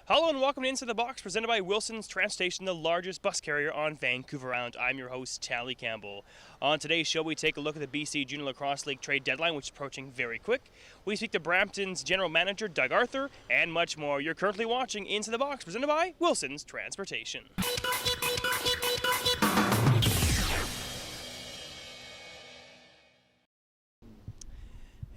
Hello and welcome to Inside the Box, presented by Wilson's Transportation, the largest bus carrier on Vancouver Island. I'm your host, Tally Campbell. On today's show, we take a look at the BC Junior Lacrosse League trade deadline, which is approaching very quick. We speak to Brampton's general manager, Doug Arthur, and much more. You're currently watching Inside the Box, presented by Wilson's Transportation.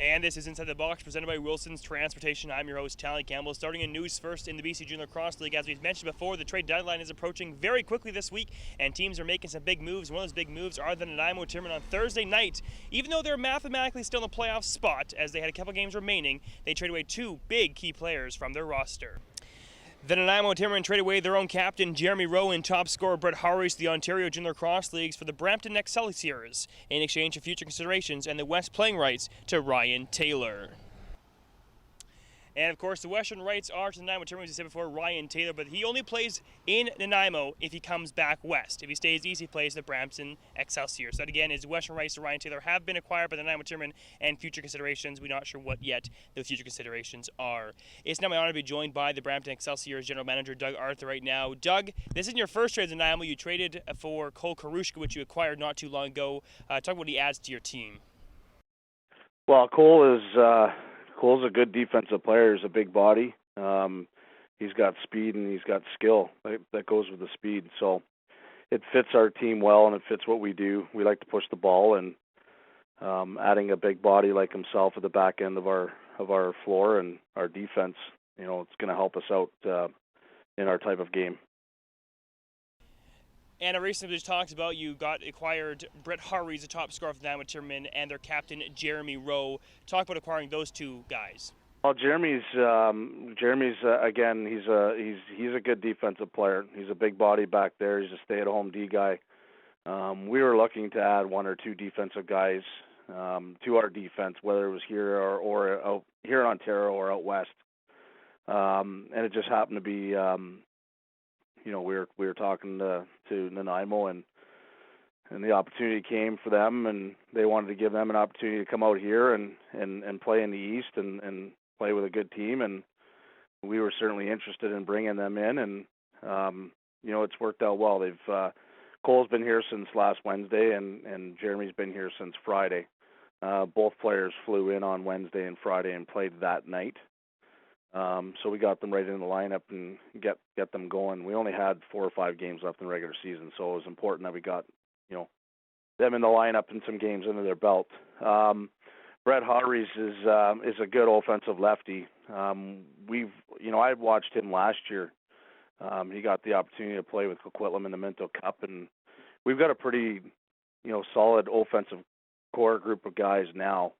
And this is Inside the Box, presented by Wilson's Transportation. I'm your host, Tally Campbell. Starting in news first in the BC Junior Lacrosse League. As we've mentioned before, the trade deadline is approaching very quickly this week, and teams are making some big moves. One of those big moves are the Nanaimo Timbermen on Thursday night. Even though they're mathematically still in the playoff spot, as they had a couple games remaining, they trade away two big key players from their roster. The Nanaimo Timbermen trade away their own captain, Jeremy Rowe, and top scorer Brett Harris to the Ontario Junior Lacrosse Leagues for the Brampton Excelsiors in exchange for future considerations and the West playing rights to Ryan Taylor. And, of course, the Western rights are to the Nanaimo Timbermen, as I said before, Ryan Taylor, but he only plays in Nanaimo if he comes back west. If he stays east, he plays the Brampton Excelsiors. So that, again, is Western rights to Ryan Taylor have been acquired by the Nanaimo Timbermen, and future considerations, we're not sure what yet the future considerations are. It's now my honor to be joined by the Brampton Excelsiors general manager, Doug Arthur, right now. Doug, this isn't your first trade to Nanaimo. You traded for Cole Karushka, which you acquired not too long ago. Talk about what he adds to your team. Well, Cole's a good defensive player. He's a big body. He's got speed and he's got skill that goes with the speed. So it fits our team well and it fits what we do. We like to push the ball, and adding a big body like himself at the back end of our floor and our defense, it's going to help us out in our type of game. And I recently just talked about you acquired Brett Harris, the top scorer for the Nanaimo Timbermen, and their captain Jeremy Rowe. Talk about acquiring those two guys. Well, Jeremy's again. He's a good defensive player. He's a big body back there. He's a stay-at-home D guy. We were looking to add one or two defensive guys to our defense, whether it was here or out here in Ontario or out west. And it just happened to be. We were talking to Nanaimo, and the opportunity came for them, and they wanted to give them an opportunity to come out here and play in the East and play with a good team, and we were certainly interested in bringing them in, and it's worked out well. Cole's been here since last Wednesday, and Jeremy's been here since Friday. Both players flew in on Wednesday and Friday and played that night. So we got them right in the lineup and get them going. We only had 4 or 5 games left in the regular season, so it was important that we got them in the lineup and some games under their belt. Brett Harris is a good offensive lefty. I watched him last year. He got the opportunity to play with Coquitlam in the Minto Cup, and we've got a pretty solid offensive core group of guys now.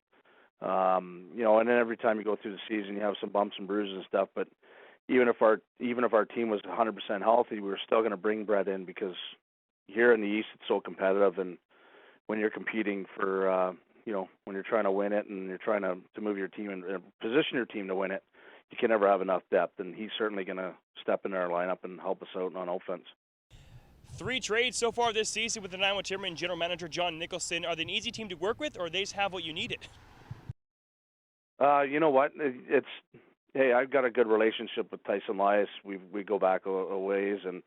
And then every time you go through the season, you have some bumps and bruises and stuff. But even if our team was 100% healthy, we were still going to bring Brett in, because here in the East it's so competitive, and when you're competing for, when you're trying to win it and you're trying to move your team and position your team to win it, you can never have enough depth. And he's certainly going to step in our lineup and help us out on offense. 3 trades so far this season with the Nanaimo Timbermen general manager John Nicholson. Are they an easy team to work with, or they just have what you needed? You know what? Hey, I've got a good relationship with Tyson Elias. We go back a ways, and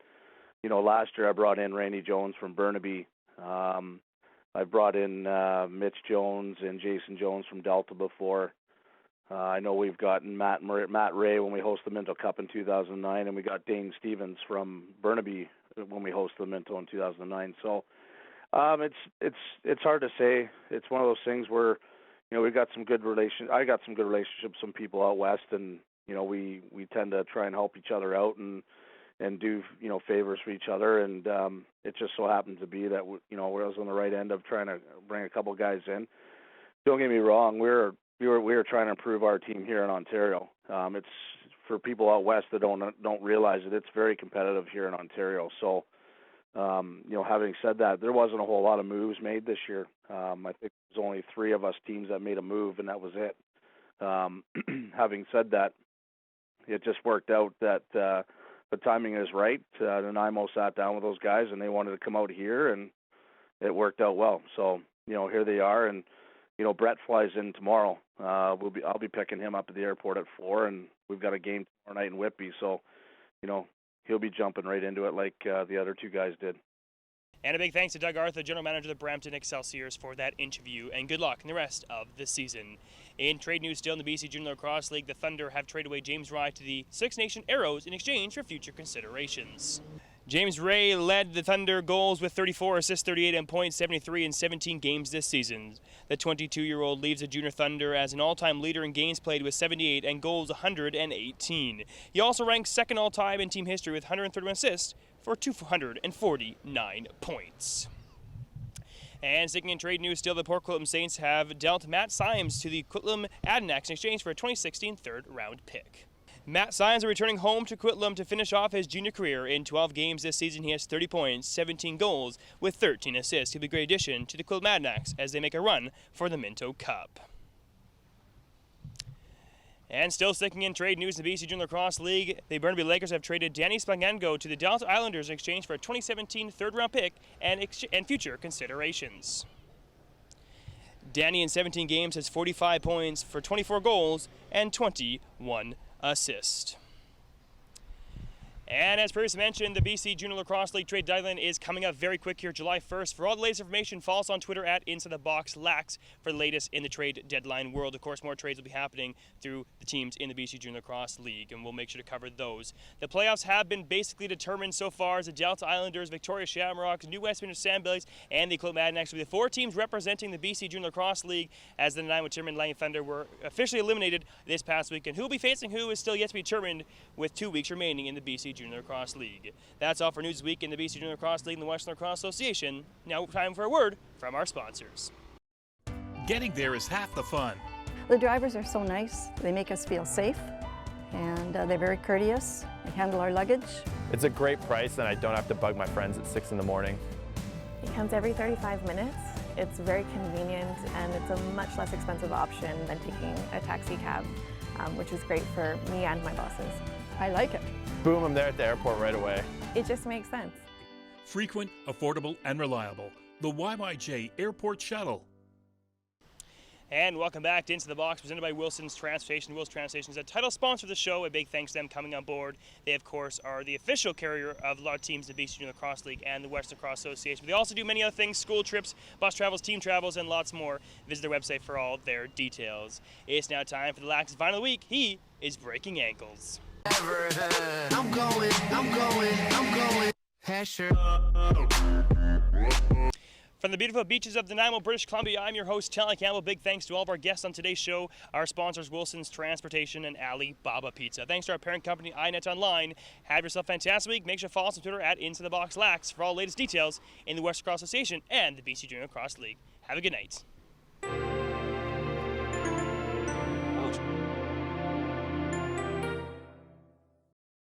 last year I brought in Randy Jones from Burnaby. I brought in Mitch Jones and Jason Jones from Delta before. I know we've gotten Matt Ray when we hosted the Minto Cup in 2009, and we got Dane Stevens from Burnaby when we hosted the Minto in 2009. So it's hard to say. It's one of those things where we've got some good I got some good relationships with some people out west, and we tend to try and help each other out and do favors for each other, and it just so happens to be that I was on the right end of trying to bring a couple guys in. Don't get me wrong, we were trying to improve our team here in Ontario. It's for people out west that don't realize it. It's very competitive here in Ontario. So having said that, there wasn't a whole lot of moves made this year. I think there's only 3 of us teams that made a move, and that was it. Having said that, it just worked out that the timing is right. Nanaimo sat down with those guys, and they wanted to come out here, and it worked out well. So here they are, and Brett flies in tomorrow. I'll be picking him up at the airport at 4, and we've got a game tomorrow night in Whitby. So he'll be jumping right into it like the other two guys did. And a big thanks to Doug Arthur, General Manager of the Brampton Excelsiors, for that interview, and good luck in the rest of the season. In trade news still in the BC Junior Lacrosse League, the Thunder have traded away James Rye to the Six Nation Arrows in exchange for future considerations. James Ray led the Thunder goals with 34 assists, 38 and points, 73 in 17 games this season. The 22-year-old leaves the Junior Thunder as an all-time leader in games played with 78 and goals 118. He also ranks second all-time in team history with 131 assists for 249 points. And sticking in trade news still, the Port Coquitlam Saints have dealt Matt Symes to the Coquitlam Adanacs in exchange for a 2016 third-round pick. Matt Symes are returning home to Coquitlam to finish off his junior career. In 12 games this season, he has 30 points, 17 goals, with 13 assists. He'll be a great addition to the Coquitlam Adanacs as they make a run for the Minto Cup. And still sticking in trade news in the BC Junior Lacrosse League, the Burnaby Lakers have traded Danny Spangengo to the Dallas Islanders in exchange for a 2017 third-round pick and future considerations. Danny in 17 games has 45 points for 24 goals and 21 assists. And as previously mentioned, the BC Junior Lacrosse League trade deadline is coming up very quick here, July 1st. For all the latest information, follow us on Twitter at InsideTheBoxLax for the latest in the trade deadline world. Of course, more trades will be happening through the teams in the BC Junior Lacrosse League, and we'll make sure to cover those. The playoffs have been basically determined so far as the Delta Islanders, Victoria Shamrocks, New Westminster Sandbillies, and the Coquitlam Adanacs will be the four teams representing the BC Junior Lacrosse League, as the Nanaimo Timbermen Lang Thunder were officially eliminated this past weekend. Who will be facing who is still yet to be determined, with 2 weeks remaining in the BC Junior Lacrosse League. That's all for News Week in the BC Junior Lacrosse League and the Western Lacrosse Association. Now time for a word from our sponsors. Getting there is half the fun. The drivers are so nice. They make us feel safe, and they're very courteous. They handle our luggage. It's a great price, and I don't have to bug my friends at 6 in the morning. It comes every 35 minutes. It's very convenient, and it's a much less expensive option than taking a taxi cab, which is great for me and my bosses. I like it. Boom, I'm there at the airport right away. It just makes sense. Frequent, affordable, and reliable. The YYJ Airport Shuttle. And welcome back to Into the Box, presented by Wilson's Transportation. Wilson's Transportation is a title sponsor of the show. A big thanks to them coming on board. They, of course, are the official carrier of a lot of teams in the BC Junior Lacrosse League and the Western Lacrosse Association. But they also do many other things: school trips, bus travels, team travels, and lots more. Visit their website for all their details. It's now time for the LAX Vine of the Week. He is breaking ankles. I'm going. From the beautiful beaches of Nanaimo, British Columbia, I'm your host, Tally Campbell. Big thanks to all of our guests on today's show, our sponsors, Wilson's Transportation and Alibaba Pizza. Thanks to our parent company, iNet Online. Have yourself a fantastic week. Make sure to follow us on Twitter at InsideTheBoxLax for all the latest details in the Western Lacrosse Association and the BC Junior Lacrosse League. Have a good night.